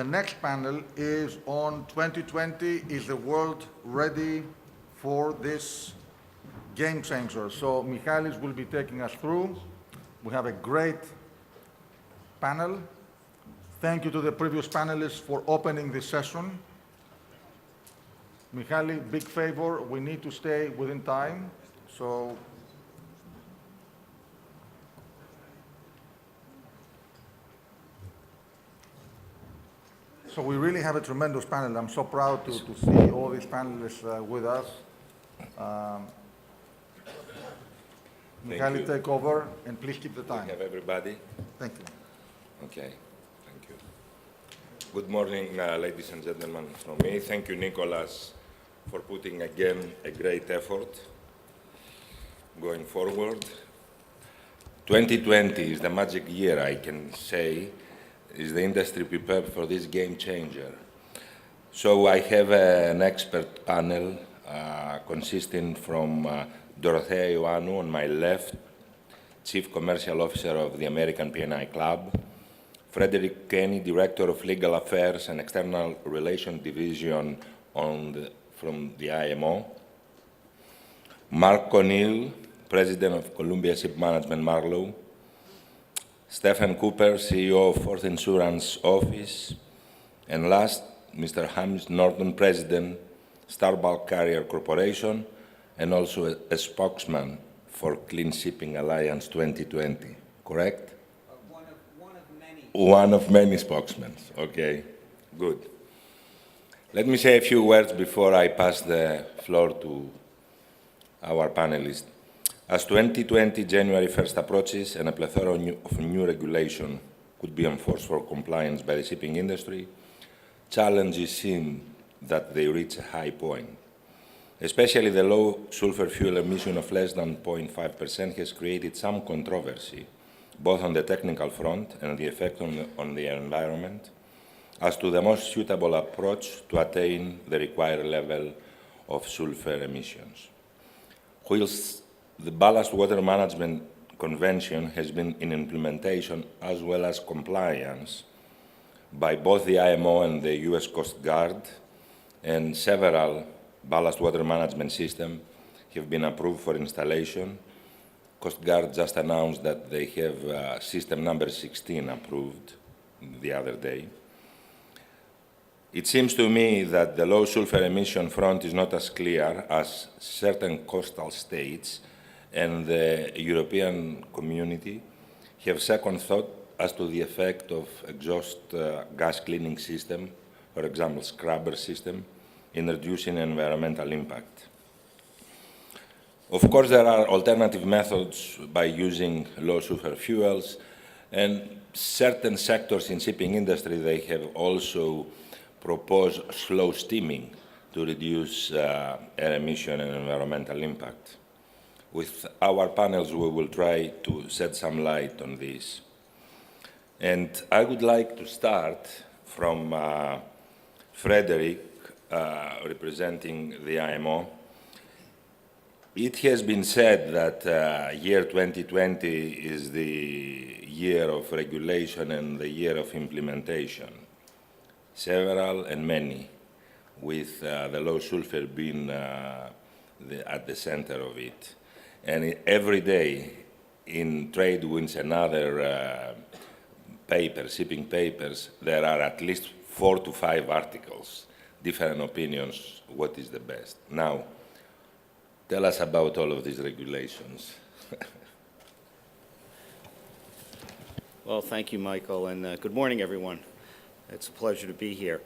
next panel is on 2020, is the world ready for this game changer? So Michalis will be taking us through. We have a great panel. Thank you to the previous panelists for opening this session. Michalis, big favor, we need to stay within time. So we really have a tremendous panel. I'm so proud to see all these panelists with us. Michalis, take over, and please keep the time. We have everybody. Thank you. Okay, thank you. Good morning, ladies and gentlemen, from me. Thank you, Nicholas, for putting again a great effort going forward. 2020 is the magic year, I can say. Is the industry prepared for this game changer? So I have an expert panel consisting from Dorothea Ioannou on my left, Chief Commercial Officer of the American P&I Club, Frederick Kenney, Director of Legal Affairs and External Relations Division from the IMO, Mark O'Neill, President of Columbia Shipmanagement Marlow, Stephen Cooper, CEO of Fourth Insurance Office, and last, Mr. Hamish, Norton, President, Star Bulk Carrier Corporation, and also a spokesman for Clean Shipping Alliance 2020, correct? One of many. One of many spokesmen, okay, good. Let me say a few words before I pass the floor to our panelists. As 2020 January 1st approaches and a plethora of new regulation could be enforced for compliance by the shipping industry, challenges seem that they reach a high point. Especially the low sulfur fuel emission of less than 0.5% has created some controversy, both on the technical front and the effect on the environment, as to the most suitable approach to attain the required level of sulfur emissions. Whilst the Ballast Water Management Convention has been in implementation as well as compliance by both the IMO and the US Coast Guard, and several ballast water management systems have been approved for installation. Coast Guard just announced that they have system number 16 approved the other day. It seems to me that the low sulfur emission front is not as clear as certain coastal states and the European community have second thought as to the effect of exhaust gas cleaning system, for example, scrubber system, in reducing environmental impact. Of course, there are alternative methods by using low sulfur fuels, and certain sectors in shipping industry, they have also proposed slow steaming to reduce air emission and environmental impact. With our panels, we will try to shed some light on this. And I would like to start from Frederick, representing the IMO. It has been said that year 2020 is the year of regulation and the year of implementation. Several and many, with the low sulfur being at the center of it. And every day in trade winds and other papers, shipping papers, there are at least 4 to 5 articles, different opinions, what is the best. Now, tell us about all of these regulations. Well, thank you, Michael, and good morning, everyone. It's a pleasure to be here.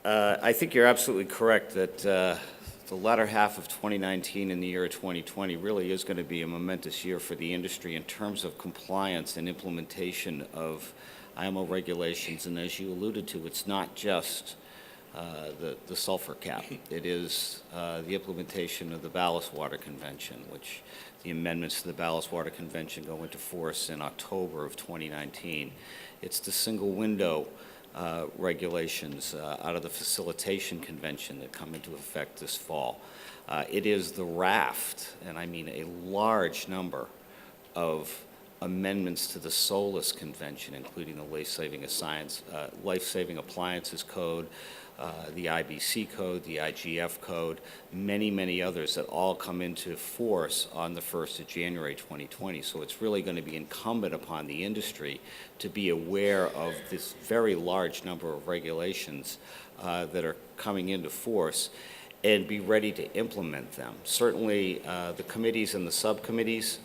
I think you're absolutely correct that the latter half of 2019 and the year of 2020 really is going to be a momentous year for the industry in terms of compliance and implementation of IMO regulations. And as you alluded to, it's not just the sulfur cap. It is the implementation of the Ballast Water Convention, which the amendments to the Ballast Water Convention go into force in October of 2019. It's the single window regulations out of the Facilitation Convention that come into effect this fall. It is the raft, and I mean a large number of amendments to the SOLAS Convention, including the Life-Saving Appliances Code, the IBC Code, the IGF Code, many, many others that all come into force on the 1st of January 2020. So it's really going to be incumbent upon the industry to be aware of this very large number of regulations that are coming into force and be ready to implement them. Certainly, the committees and the subcommittees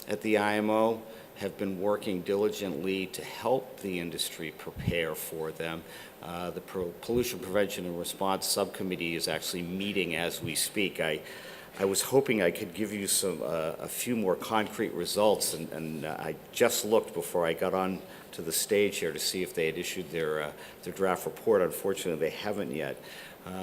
at the IMO have been working diligently to help the industry prepare for them. The Pollution Prevention and Response Subcommittee is actually meeting as we speak. I was hoping I could give you a few more concrete results, and I just looked before I got on to the stage here to see if they had issued their draft report. Unfortunately, they haven't yet.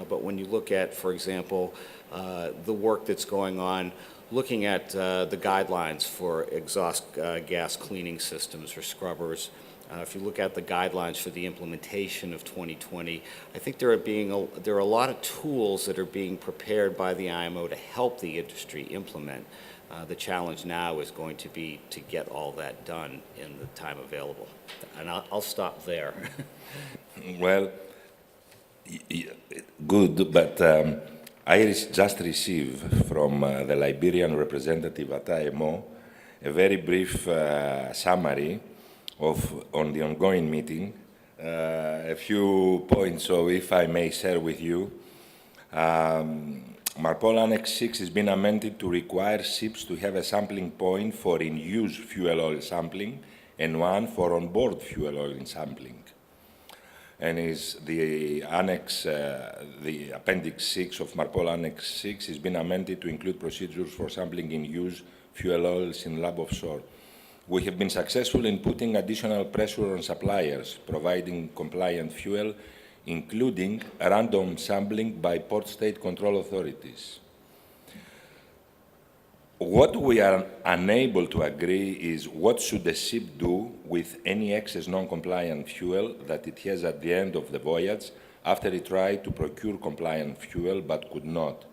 But when you look at, for example, the work that's going on, looking at the guidelines for exhaust gas cleaning systems or scrubbers, if you look at the guidelines for the implementation of 2020, I think there are a lot of tools that are being prepared by the IMO to help the industry implement. The challenge now is going to be to get all that done in the time available. And I'll stop there. Well, good, but I just received from the Liberian representative at IMO a very brief summary on the ongoing meeting, a few points, so if I may share with you. MARPOL Annex 6 has been amended to require ships to have a sampling point for in-use fuel oil sampling and one for on-board fuel oil sampling. And is the annex, the Appendix 6 of MARPOL Annex 6 has been amended to include procedures for sampling in-use fuel oils in lab offshore. We have been successful in putting additional pressure on suppliers, providing compliant fuel, including random sampling by port state control authorities. What we are unable to agree is what should the ship do with any excess non-compliant fuel that it has at the end of the voyage after it tried to procure compliant fuel but could not.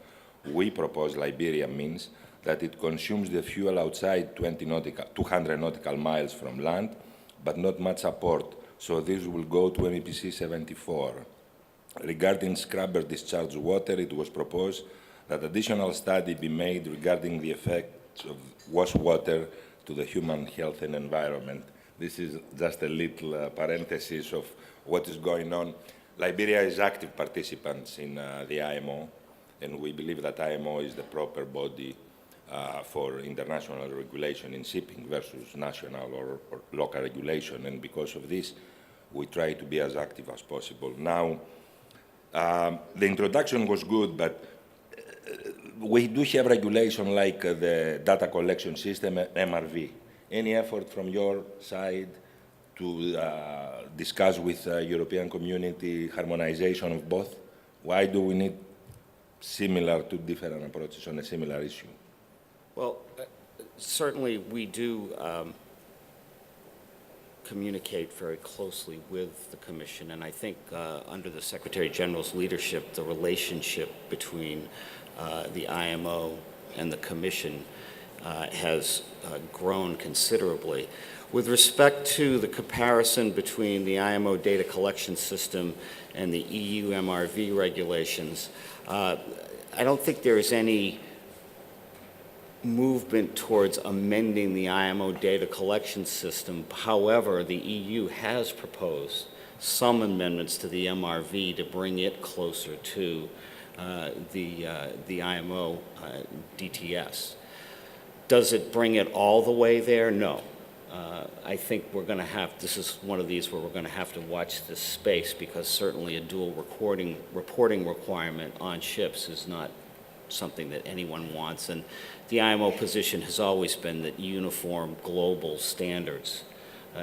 We propose Liberia means that it consumes the fuel outside 200 nautical miles from land, but not much support, so this will go to MEPC 74. Regarding scrubber discharged water, it was proposed that additional study be made regarding the effects of wash water to the human health and environment. This is just a little parenthesis of what is going on. Liberia is active participants in the IMO, and we believe that IMO is the proper body for international regulation in shipping versus national or local regulation, and because of this, we try to be as active as possible. Now, the introduction was good, but we do have regulation like the data collection system, MRV. Any effort from your side to discuss with European community harmonization of both? Why do we need similar to different approaches on a similar issue? Well, certainly we do communicate very closely with the Commission, and I think under the Secretary General's leadership, the relationship between the IMO and the Commission has grown considerably. With respect to the comparison between the IMO data collection system and the EU MRV regulations, I don't think there is any movement towards amending the IMO data collection system. However, the EU has proposed some amendments to the MRV to bring it closer to the IMO DTS. Does it bring it all the way there? No. I think we're going to have, this is one of these where we're going to have to watch this space, because certainly a dual reporting requirement on ships is not something that anyone wants, and the IMO position has always been that uniform global standards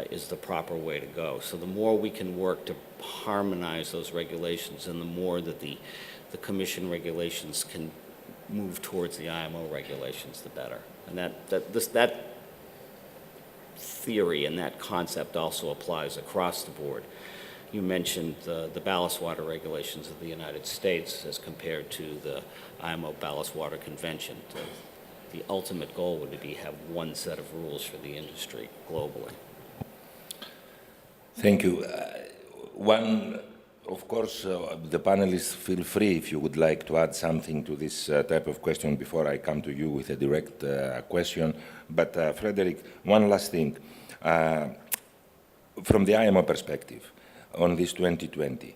is the proper way to go. So the more we can work to harmonize those regulations, and the more that the Commission regulations can move towards the IMO regulations, the better. And that theory and that concept also applies across the board. You mentioned the ballast water regulations of the United States as compared to the IMO Ballast Water Convention. the ultimate goal would be have one set of rules for the industry globally. Thank you. Of course, the panelists feel free if you would like to add something to this type of question before I come to you with a direct question. But Frederick, one last thing. From the IMO perspective, on this 2020,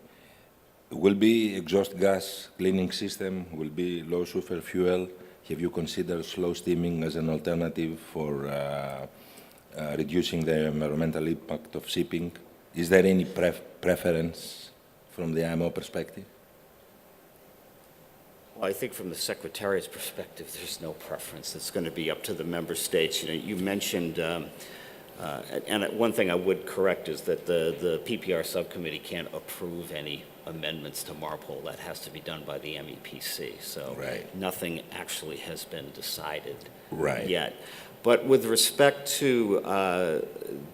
will be exhaust gas cleaning system, will be low sulfur fuel? Have you considered slow steaming as an alternative for reducing the environmental impact of shipping? Is there any preference from the IMO perspective? Well, I think from the Secretariat's perspective, there's no preference. It's going to be up to the member states. You know, you mentioned, and one thing I would correct is that the PPR subcommittee can't approve any amendments to MARPOL. That has to be done by the MEPC. So nothing actually has been decided yet. But with respect to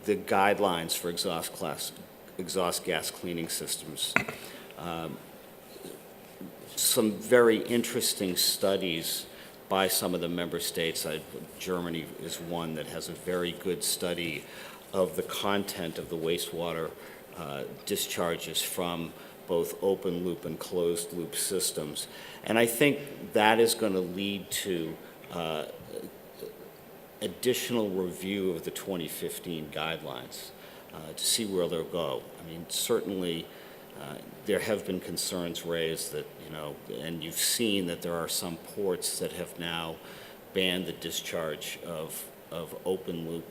the guidelines for exhaust gas cleaning systems, some very interesting studies by some of the member states. Germany is one that has a very good study of the content of the wastewater discharges from both open loop and closed loop systems. And I think that is going to lead to additional review of the 2015 guidelines to see where they'll go. I mean, certainly there have been concerns raised that, you know, and you've seen that there are some ports that have now banned the discharge of open loop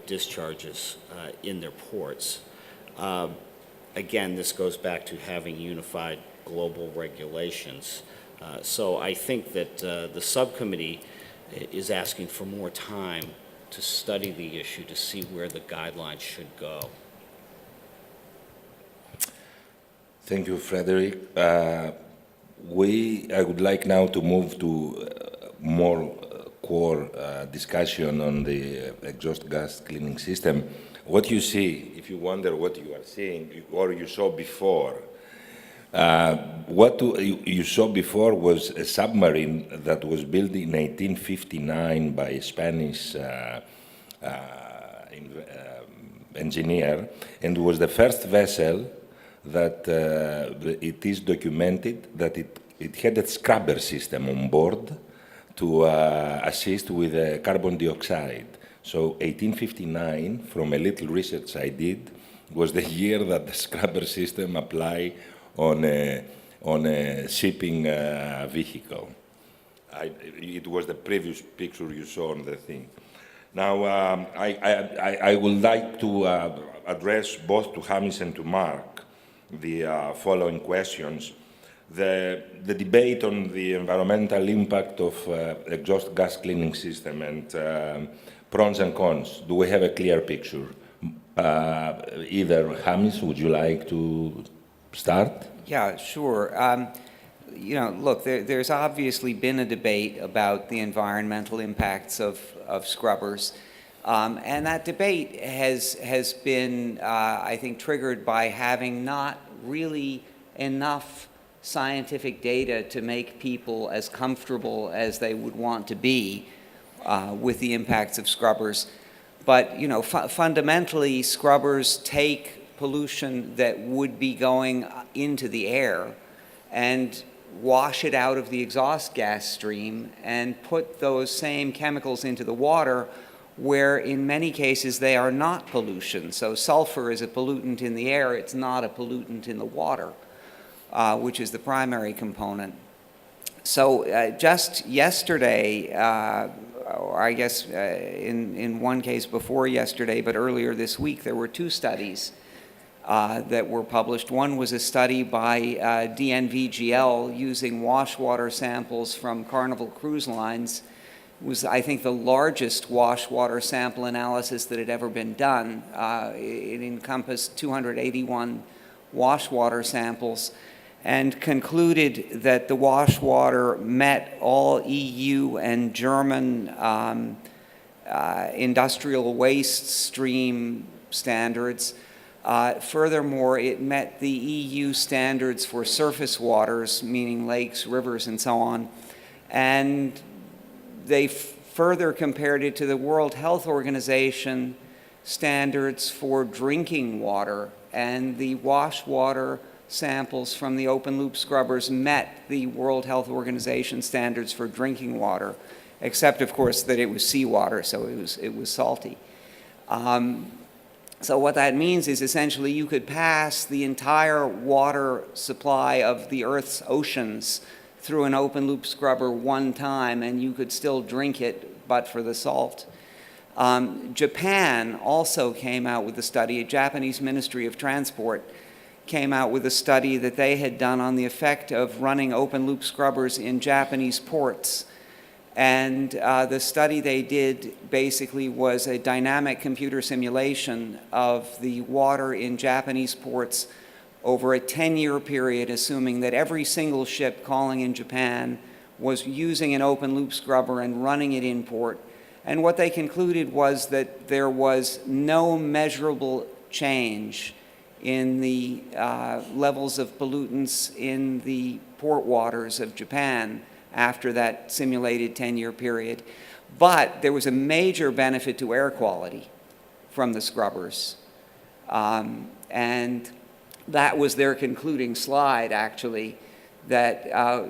discharges in their ports. Again, this goes back to having unified global regulations. So I think that the subcommittee is asking for more time to study the issue to see where the guidelines should go. Thank you, Frederick. I would like now to move to more core discussion on the exhaust gas cleaning system. What you see, if you wonder what you are seeing or you saw before, what you saw before was a submarine that was built in 1859 by a Spanish engineer, and was the first vessel that it is documented that it had a scrubber system on board to assist with carbon dioxide. So 1859, from a little research I did, was the year that the scrubber system applied on a shipping vehicle. It was the previous picture you saw on the thing. Now, I would like to address both to Hamish and to Mark the following questions. The debate on the environmental impact of exhaust gas cleaning system and pros and cons. Do we have a clear picture? Either Hamish, would you like to start? Yeah, sure. You know, look, there's obviously been a debate about the environmental impacts of scrubbers. And that debate has been, I think, triggered by having not really enough scientific data to make people as comfortable as they would want to be with the impacts of scrubbers. But, you know, fundamentally, scrubbers take pollution that would be going into the air and wash it out of the exhaust gas stream and put those same chemicals into the water, where in many cases they are not pollution. So sulfur is a pollutant in the air, it's not a pollutant in the water, which is the primary component. So just yesterday, or I guess in one case before yesterday, but earlier this week, there were two studies that were published. One was a study by DNVGL using wash water samples from Carnival Cruise Lines. It was, I think, the largest wash water sample analysis that had ever been done. It encompassed 281 wash water samples and concluded that the wash water met all EU and German industrial waste stream standards. Furthermore, it met the EU standards for surface waters, meaning lakes, rivers, and so on. And they further compared it to the World Health Organization standards for drinking water, and the wash water samples from the open loop scrubbers met the World Health Organization standards for drinking water, except of course that it was seawater, so it was salty. So what that means is essentially you could pass the entire water supply of the Earth's oceans through an open loop scrubber one time and you could still drink it but for the salt. Japan also came out with a study. A Japanese Ministry of Transport came out with a study that they had done on the effect of running open loop scrubbers in Japanese ports. And the study they did basically was a dynamic computer simulation of the water in Japanese ports over a 10-year period, assuming that every single ship calling in Japan was using an open loop scrubber and running it in port. And what they concluded was that there was no measurable change in the levels of pollutants in the port waters of Japan after that simulated 10-year period. But there was a major benefit to air quality from the scrubbers. And that was their concluding slide, actually, that,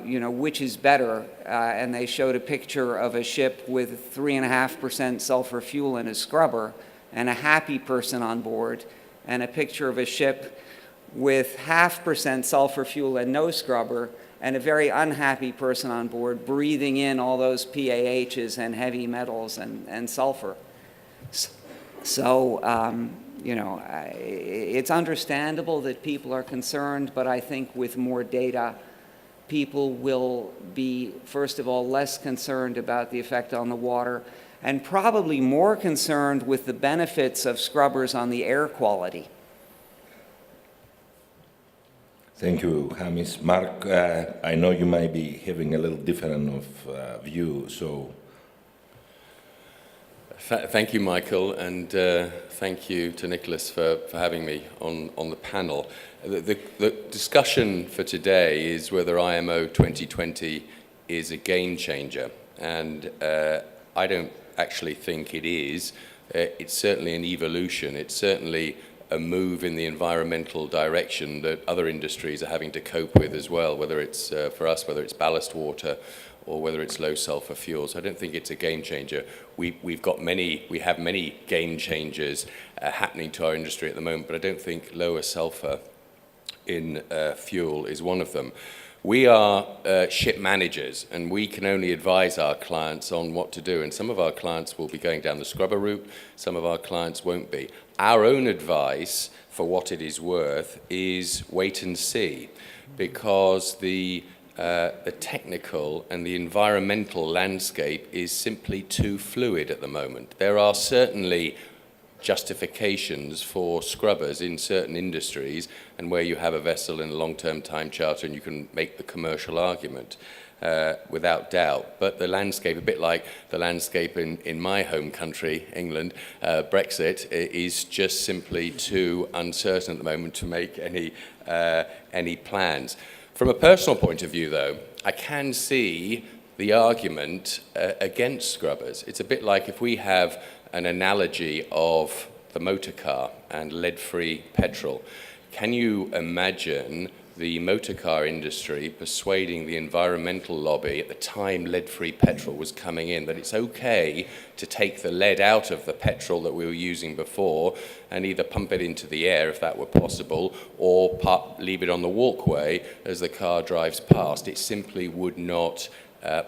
which is better. And they showed a picture of a ship with 3.5% sulfur fuel in a scrubber and a happy person on board, and a picture of a ship with 0.5% sulfur fuel and no scrubber, and a very unhappy person on board breathing in all those PAHs and heavy metals and sulfur. So, it's understandable that people are concerned, but I think with more data, people will be, first of all, less concerned about the effect on the water, and probably more concerned with the benefits of scrubbers on the air quality. Thank you, Hamish. Mark, I know you might be having a little different of view, so... Thank you, Michael, and thank you to Nicholas for having me on the panel. The discussion for today is whether IMO 2020 is a game changer, and I don't actually think it is. It's certainly an evolution. It's certainly a move in the environmental direction that other industries are having to cope with as well, whether it's for us, whether it's ballast water or whether it's low sulfur fuels. I don't think it's a game changer. We have many game changers happening to our industry at the moment, but I don't think lower sulfur in fuel is one of them. We are ship managers, and we can only advise our clients on what to do. And some of our clients will be going down the scrubber route, some of our clients won't be. Our own advice, for what it is worth, is wait and see, because the technical and the environmental landscape is simply too fluid at the moment. There are certainly justifications for scrubbers in certain industries, and where you have a vessel in a long-term time charter and you can make the commercial argument without doubt. But the landscape, a bit like the landscape in my home country, England, Brexit, is just simply too uncertain at the moment to make any plans. From a personal point of view, though, I can see the argument against scrubbers. It's a bit like if we have an analogy of the motor car and lead-free petrol. Can you imagine the motor car industry persuading the environmental lobby at the time lead-free petrol was coming in that it's okay to take the lead out of the petrol that we were using before and either pump it into the air if that were possible, or leave it on the walkway as the car drives past? It simply would not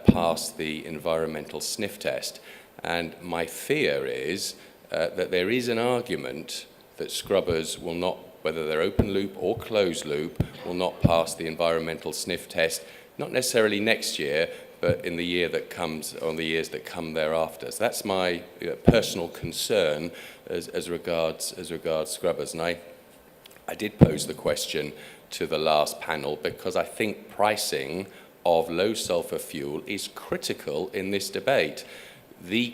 pass the environmental sniff test. And my fear is that there is an argument that scrubbers will not, whether they're open loop or closed loop, will not pass the environmental sniff test, not necessarily next year, but in the year that comes, or the years that come thereafter. So that's my personal concern as regards scrubbers. And I did pose the question to the last panel because I think pricing of low sulfur fuel is critical in this debate. The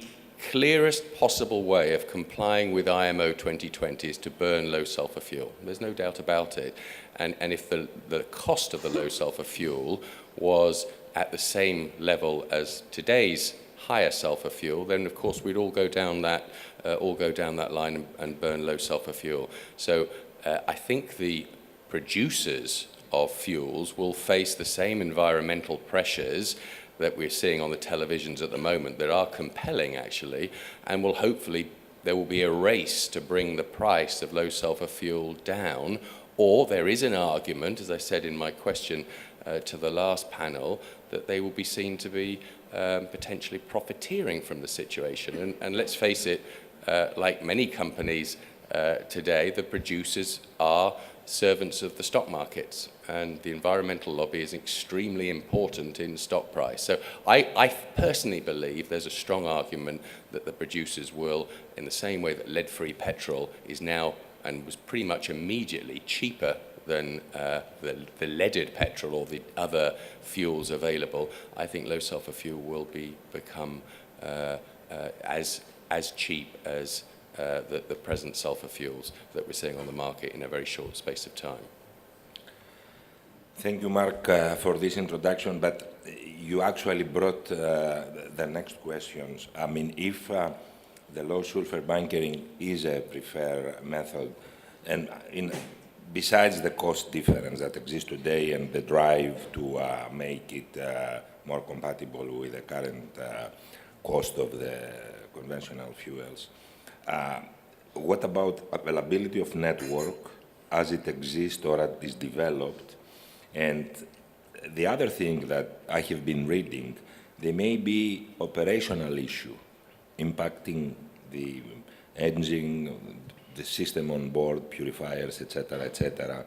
clearest possible way of complying with IMO 2020 is to burn low sulfur fuel. There's no doubt about it. And if the cost of the low sulfur fuel was at the same level as today's higher sulfur fuel, then of course we'd all go down that line and burn low sulfur fuel. So I think the producers of fuels will face the same environmental pressures that we're seeing on the televisions at the moment that are compelling actually, and will hopefully there will be a race to bring the price of low sulfur fuel down. Or there is an argument, as I said in my question to the last panel, that they will be seen to be potentially profiteering from the situation. And let's face it, like many companies today, the producers are servants of the stock markets, and the environmental lobby is extremely important in stock price. So I personally believe there's a strong argument that the producers will, in the same way that lead-free petrol is now and was pretty much immediately cheaper than the leaded petrol or the other fuels available, I think low sulfur fuel will become as cheap as the present sulfur fuels that we're seeing on the market in a very short space of time. Thank you, Mark, for this introduction, but you actually brought the next questions. I mean, if the low sulfur bunkering is a preferred method, and besides the cost difference that exists today and the drive to make it more compatible with the current cost of the conventional fuels, what about availability of network as it exists or as it is developed? And the other thing that I have been reading, there may be operational issue impacting the engine, the system on board, purifiers, etc., etc.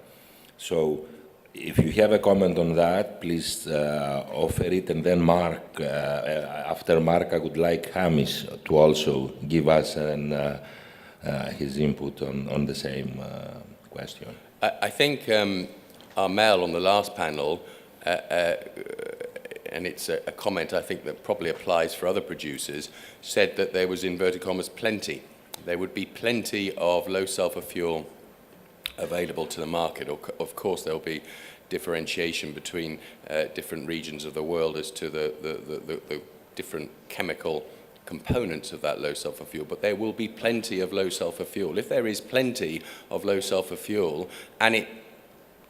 So if you have a comment on that, please offer it. And then Mark, after Mark, I would like Hamish to also give us his input on the same question. I think our Mel on the last panel, and it's a comment I think that probably applies for other producers, said that there was, inverted commas, plenty. There would be plenty of low sulfur fuel available to the market. Of course, there will be differentiation between different regions of the world as to the different chemical components of that low sulfur fuel, but there will be plenty of low sulfur fuel. If there is plenty of low sulfur fuel and it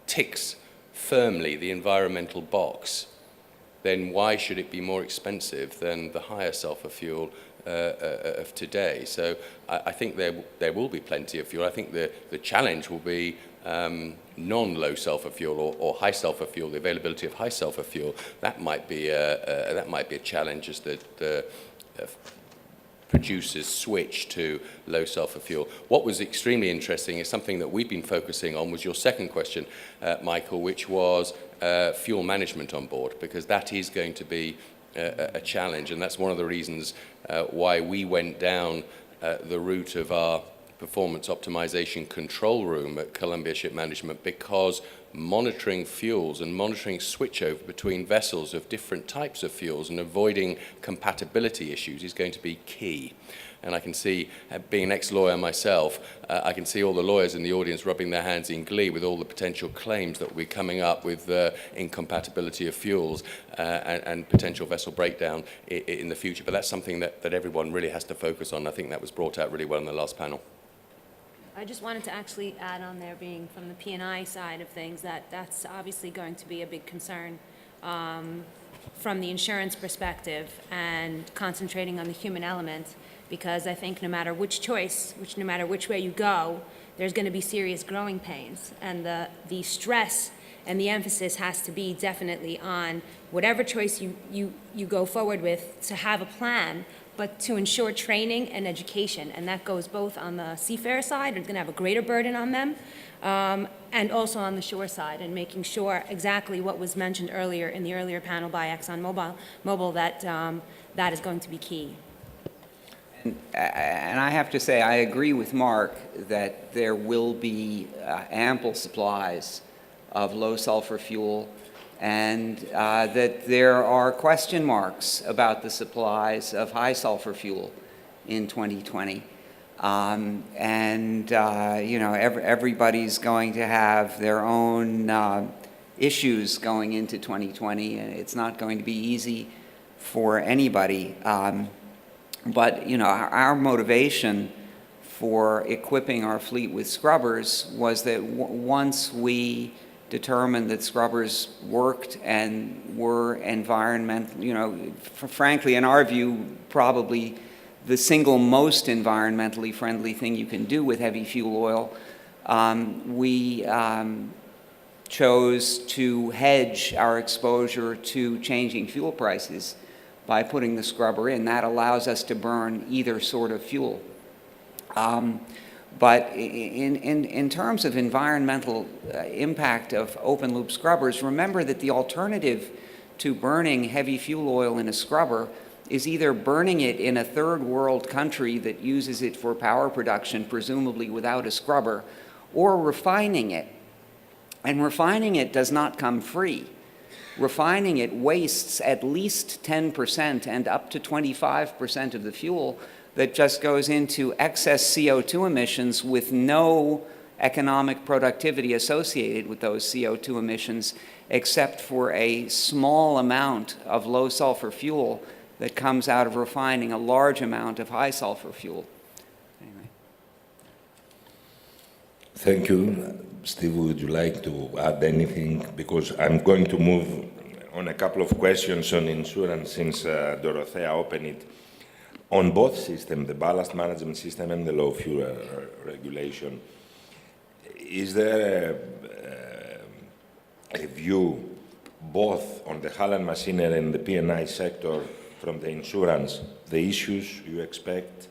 ticks firmly the environmental box, then why should it be more expensive than the higher sulfur fuel of today? So I think there will be plenty of fuel. I think the challenge will be non-low sulfur fuel or high sulfur fuel, the availability of high sulfur fuel. That might be a challenge as the producers switch to low sulfur fuel. What was extremely interesting is something that we've been focusing on was your second question, Michael, which was fuel management on board, because that is going to be a challenge, and that's one of the reasons why we went down the route of our performance optimization control room at Columbia Shipmanagement, because monitoring fuels and monitoring switchover between vessels of different types of fuels and avoiding compatibility issues is going to be key. And I can see, being an ex-lawyer myself, I can see all the lawyers in the audience rubbing their hands in glee with all the potential claims that will be coming up with incompatibility of fuels and potential vessel breakdown in the future. But that's something that everyone really has to focus on. I think that was brought out really well in the last panel. I just wanted to actually add on there, being from the P&I side of things, that's obviously going to be a big concern from the insurance perspective, and concentrating on the human element, because I think no matter which choice, no matter which way you go, there's going to be serious growing pains, and the stress and the emphasis has to be definitely on whatever choice you go forward with, to have a plan, but to ensure training and education. And that goes both on the seafarer side, it's going to have a greater burden on them, and also on the shore side, and making sure exactly what was mentioned earlier in the earlier panel by ExxonMobil, that that is going to be key. And I have to say, I agree with Mark that there will be ample supplies of low sulfur fuel, and that there are question marks about the supplies of high sulfur fuel in 2020. Everybody's going to have their own issues going into 2020, and it's not going to be easy for anybody. But our motivation for equipping our fleet with scrubbers was that once we determined that scrubbers worked and were environmental, frankly, in our view, probably the single most environmentally friendly thing you can do with heavy fuel oil, we chose to hedge our exposure to changing fuel prices by putting the scrubber in. That allows us to burn either sort of fuel. But in terms of environmental impact of open-loop scrubbers, remember that the alternative to burning heavy fuel oil in a scrubber is either burning it in a third world country that uses it for power production, presumably without a scrubber, or refining it. And refining it does not come free. Refining it wastes at least 10% and up to 25% of the fuel that just goes into excess CO2 emissions with no economic productivity associated with those CO2 emissions, except for a small amount of low sulfur fuel that comes out of refining a large amount of high sulfur fuel. Anyway. Thank you. Steve, would you like to add anything? Because I'm going to move on a couple of questions on insurance since Dorothea opened it. On both systems, the ballast management system and the low fuel regulation, is there a view both on the hull and machinery and the P&I sector from the insurance, the issues you expect,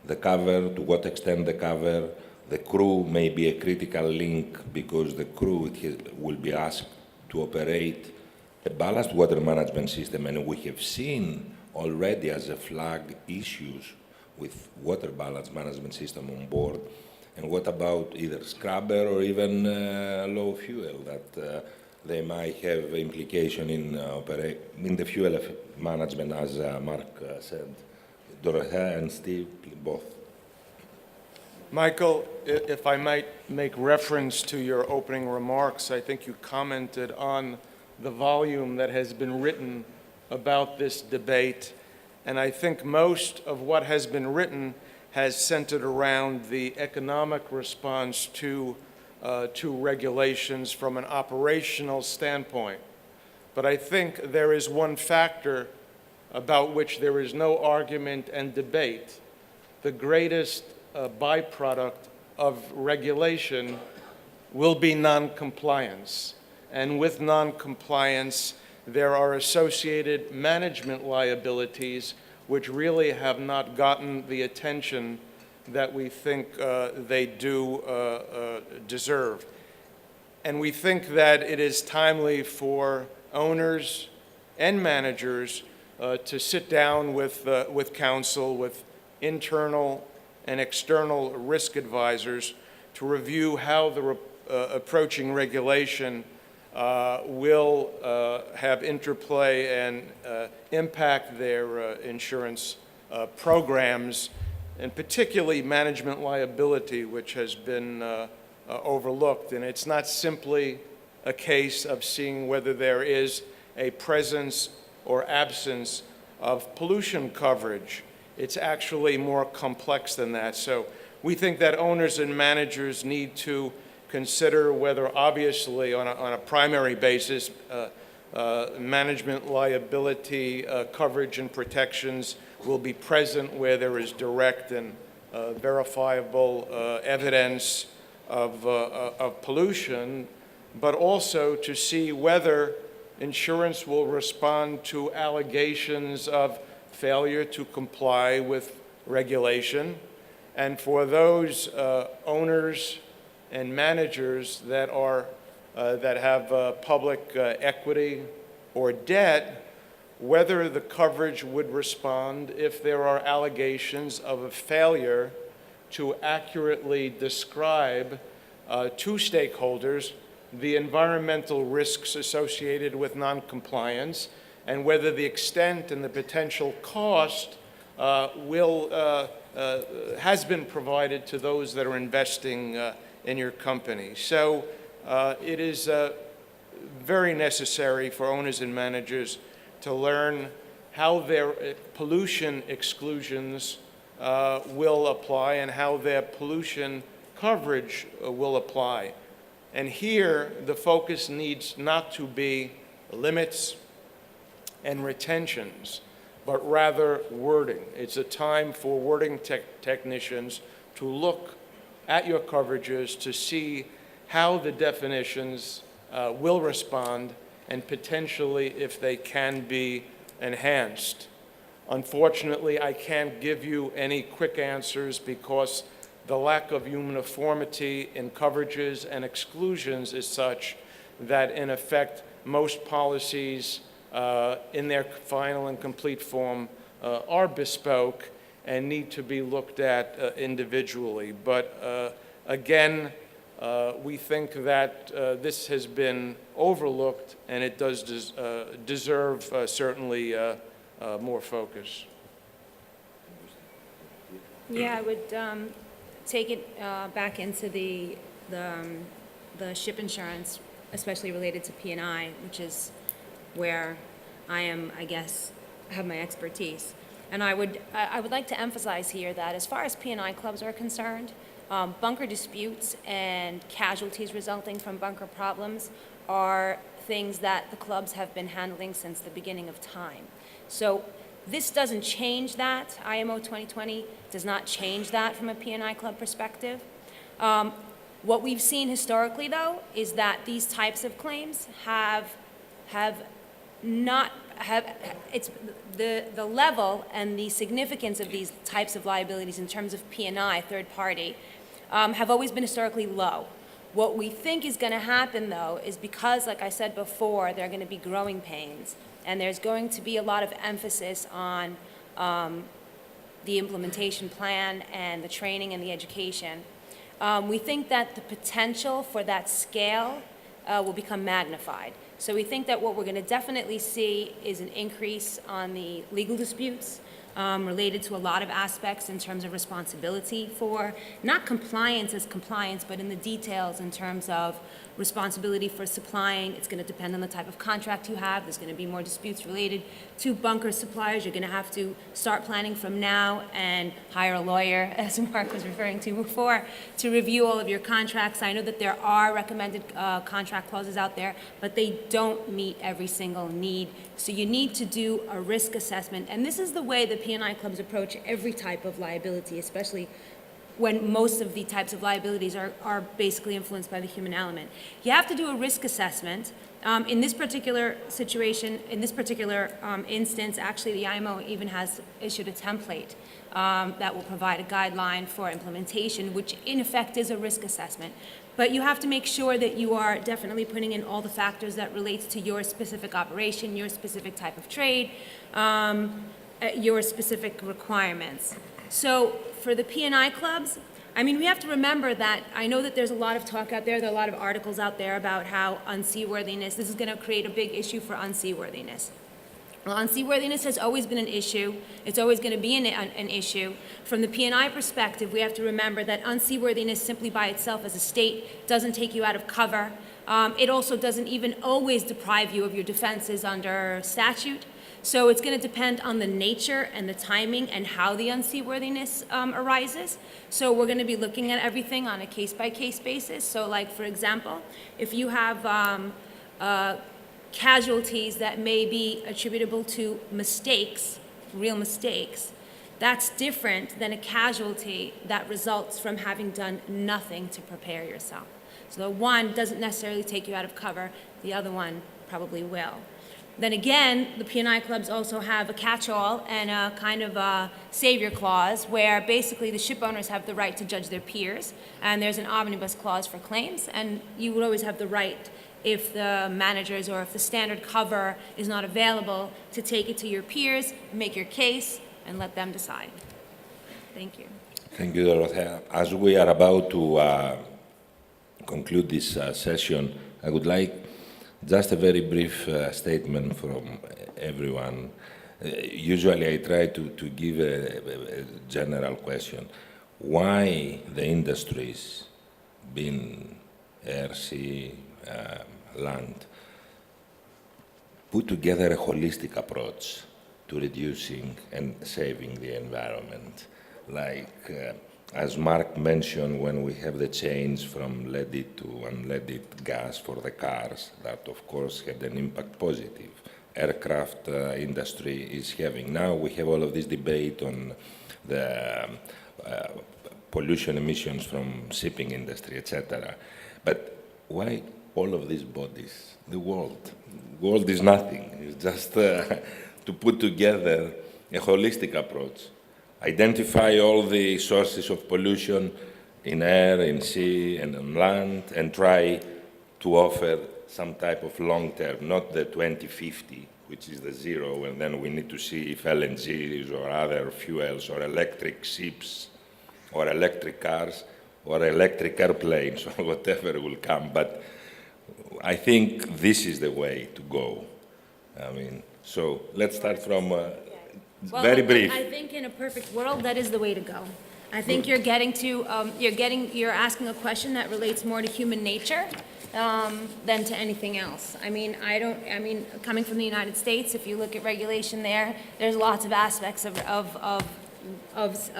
the cover, to what extent the cover, the crew may be a critical link because the crew will be asked to operate a ballast water management system, and we have seen already as a flag issues with water ballast management system on board. And what about either scrubber or even low fuel that they might have implication in the fuel management, as Mark said? Dorothea and Steve, both. Michael, if I might make reference to your opening remarks, I think you commented on the volume that has been written about this debate, and I think most of what has been written has centered around the economic response to regulations from an operational standpoint. But I think there is one factor about which there is no argument and debate. The greatest byproduct of regulation will be non-compliance. And with non-compliance, there are associated management liabilities which really have not gotten the attention that we think they do deserve. And we think that it is timely for owners and managers to sit down with counsel, with internal and external risk advisors to review how the approaching regulation will have interplay and impact their insurance programs, and particularly management liability, which has been overlooked. And it's not simply a case of seeing whether there is a presence or absence of pollution coverage. It's actually more complex than that. So we think that owners and managers need to consider whether, obviously, on a primary basis, management liability coverage and protections will be present where there is direct and verifiable evidence of pollution, but also to see whether insurance will respond to allegations of failure to comply with regulation. And for those owners and managers that have public equity or debt, whether the coverage would respond if there are allegations of a failure to accurately describe to stakeholders the environmental risks associated with non-compliance, and whether the extent and the potential cost has been provided to those that are investing in your company. So it is very necessary for owners and managers to learn how their pollution exclusions will apply and how their pollution coverage will apply. And here, the focus needs not to be limits and retentions, but rather wording. It's a time for wording technicians to look at your coverages to see how the definitions will respond and potentially if they can be enhanced. Unfortunately, I can't give you any quick answers because the lack of uniformity in coverages and exclusions is such that, in effect, most policies in their final and complete form are bespoke and need to be looked at individually. But again, we think that this has been overlooked and it does deserve certainly more focus. Yeah, I would take it back into the ship insurance, especially related to P&I, which is where I am, I guess, have my expertise. And I would like to emphasize here that as far as P&I clubs are concerned, bunker disputes and casualties resulting from bunker problems are things that the clubs have been handling since the beginning of time. So this doesn't change that. IMO 2020 does not change that from a P&I club perspective. What we've seen historically, though, is that these types of claims it's the level and the significance of these types of liabilities in terms of P&I, third party, have always been historically low. What we think is going to happen, though, is because, like I said before, there are going to be growing pains, and there's going to be a lot of emphasis on the implementation plan and the training and the education. We think that the potential for that scale will become magnified. So we think that what we're going to definitely see is an increase on the legal disputes related to a lot of aspects in terms of responsibility for, not compliance as compliance, but in the details in terms of responsibility for supplying. It's going to depend on the type of contract you have. There's going to be more disputes related to bunker suppliers. You're going to have to start planning from now and hire a lawyer, as Mark was referring to before, to review all of your contracts. I know that there are recommended contract clauses out there, but they don't meet every single need. So you need to do a risk assessment. And this is the way the P&I clubs approach every type of liability, especially when most of the types of liabilities are basically influenced by the human element. You have to do a risk assessment. In this particular situation, in this particular instance, actually the IMO even has issued a template that will provide a guideline for implementation, which in effect is a risk assessment. But you have to make sure that you are definitely putting in all the factors that relates to your specific operation, your specific type of trade, your specific requirements. So for the P&I clubs, I mean, we have to remember that I know that there's a lot of talk out there, there are a lot of articles out there about how unseaworthiness, this is going to create a big issue for unseaworthiness. Well, unseaworthiness has always been an issue. It's always going to be an issue. From the P&I perspective, we have to remember that unseaworthiness simply by itself as a state doesn't take you out of cover. It also doesn't even always deprive you of your defenses under statute. So it's going to depend on the nature and the timing and how the unseaworthiness arises. So we're going to be looking at everything on a case-by-case basis. So like, for example, if you have casualties that may be attributable to mistakes, real mistakes, that's different than a casualty that results from having done nothing to prepare yourself. So the one doesn't necessarily take you out of cover, the other one probably will. Then again, the P&I clubs also have a catch-all and a kind of a savior clause where basically the ship owners have the right to judge their peers, and there's an omnibus clause for claims, and you would always have the right, if the managers or if the standard cover is not available, to take it to your peers, make your case, and let them decide. Thank you. Thank you, Dorothea. As we are about to conclude this session, I would like just a very brief statement from everyone. Usually I try to give a general question. Why the industries, being air, sea, land, put together a holistic approach to reducing and saving the environment. Like, as Mark mentioned, when we have the change from leaded to unleaded gas for the cars, that of course had an impact positive. Aircraft industry is having. Now we have all of this debate on the pollution emissions from shipping industry, etc. But why all of these bodies? The world. The world is nothing. It's just to put together a holistic approach, identify all the sources of pollution in air, in sea, and on land, and try to offer some type of long-term, not the 2050, which is the zero, and then we need to see if LNGs or other fuels or electric ships or electric cars or electric airplanes or whatever will come. But I think this is the way to go. I mean, so let's start from very brief. I think in a perfect world, that is the way to go. I think you're asking a question that relates more to human nature than to anything else. I mean, coming from the United States, if you look at regulation there's lots of aspects of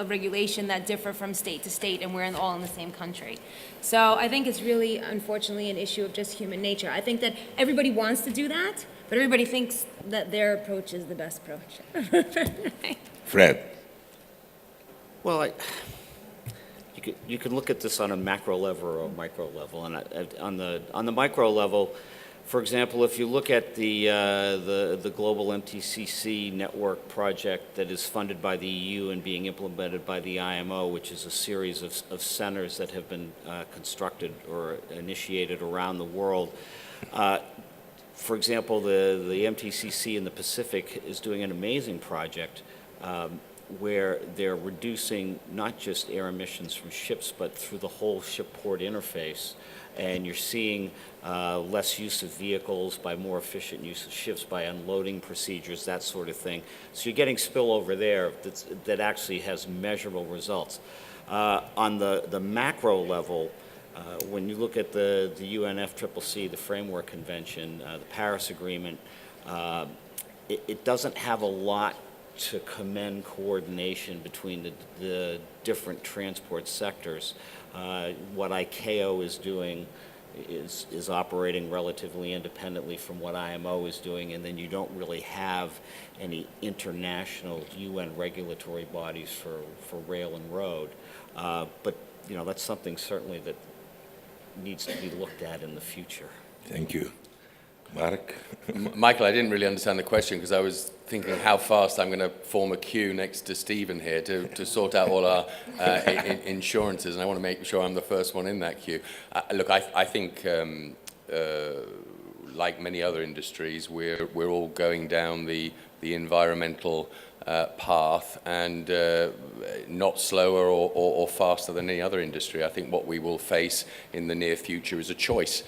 regulation that differ from state to state, and we're all in the same country. So I think it's really, unfortunately, an issue of just human nature. I think that everybody wants to do that, but everybody thinks that their approach is the best approach. Fred. Well, you could look at this on a macro level or a micro level. And on the micro level, for example, if you look at the global MTCC network project that is funded by the EU and being implemented by the IMO, which is a series of centers that have been constructed or initiated around the world. For example, the MTCC in the Pacific is doing an amazing project where they're reducing not just air emissions from ships, but through the whole ship-port interface. And you're seeing less use of vehicles by more efficient use of ships, by unloading procedures, that sort of thing. So you're getting spillover there that actually has measurable results. On the macro level, when you look at the UNFCCC, the Framework Convention, the Paris Agreement, it doesn't have a lot to commend coordination between the different transport sectors. What ICAO is doing is operating relatively independently from what IMO is doing, and then you don't really have any international UN regulatory bodies for rail and road. But that's something certainly that needs to be looked at in the future. Thank you. Mark? Michael, I didn't really understand the question because I was thinking how fast I'm going to form a queue next to Stephen here to sort out all our insurances, and I want to make sure I'm the first one in that queue. Look, I think, like many other industries, we're all going down the environmental path, and not slower or faster than any other industry. I think what we will face in the near future is a choice.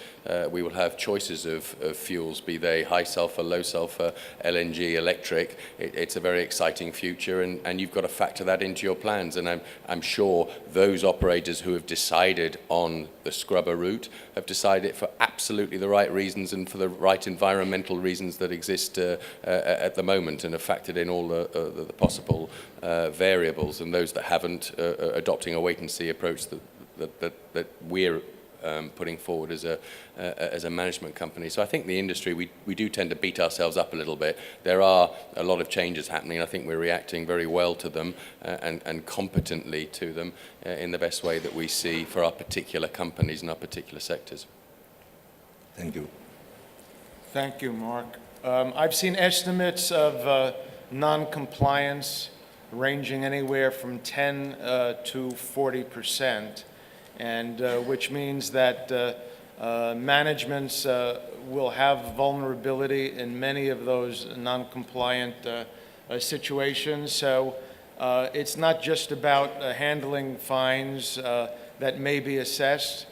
We will have choices of fuels, be they high sulfur, low sulfur, LNG, electric. It's a very exciting future, and you've got to factor that into your plans. And I'm sure those operators who have decided on the scrubber route have decided it for absolutely the right reasons and for the right environmental reasons that exist at the moment, and have factored in all the possible variables. And those that haven't, adopting a wait-and-see approach that we're putting forward as a management company. So I think the industry, we do tend to beat ourselves up a little bit. There are a lot of changes happening. I think we're reacting very well to them and competently to them in the best way that we see for our particular companies and our particular sectors. Thank you. Thank you, Mark. I've seen estimates of non-compliance ranging anywhere from 10 to 40%, and which means that managements will have vulnerability in many of those non-compliant situations. So it's not just about handling fines that may be assessed.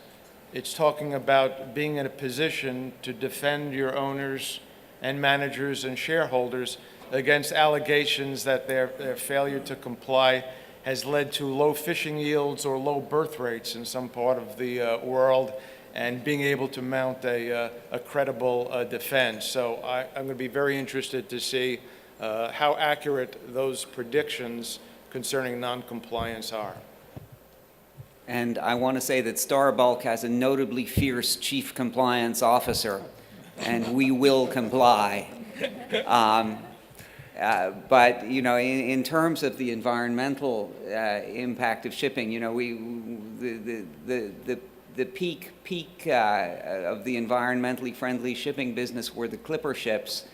It's talking about being in a position to defend your owners and managers and shareholders against allegations that their failure to comply has led to low fishing yields or low birth rates in some part of the world, and being able to mount a credible defense. So I'm going to be very interested to see how accurate those predictions concerning non-compliance are. And I want to say that Starbulk has a notably fierce chief compliance officer, and we will comply. But, you know, in terms of the environmental impact of shipping, you know, the peak of the environmentally friendly shipping business were the clipper ships.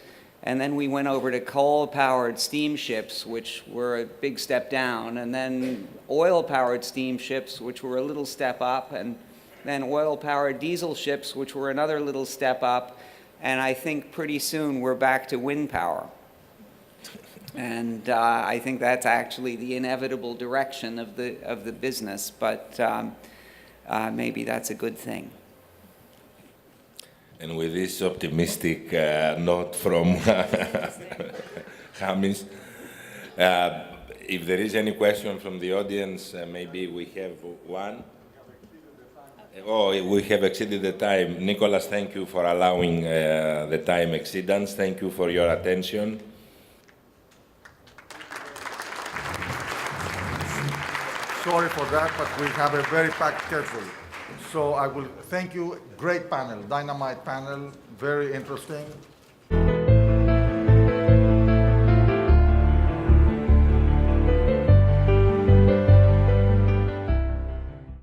And then we went over to coal-powered steamships, which were a big step down, and then oil-powered steamships, which were a little step up, and then oil-powered diesel ships, which were another little step up. And I think pretty soon we're back to wind power. And I think that's actually the inevitable direction of the business, but maybe that's a good thing. And with this optimistic note from Hamish, if there is any question from the audience, maybe we have one. Oh, we have exceeded the time. Nicholas, thank you for allowing the time exceedance. Thank you for your attention. Sorry for that, but we have a very packed schedule. So I will thank you. Great panel, dynamite panel, very interesting.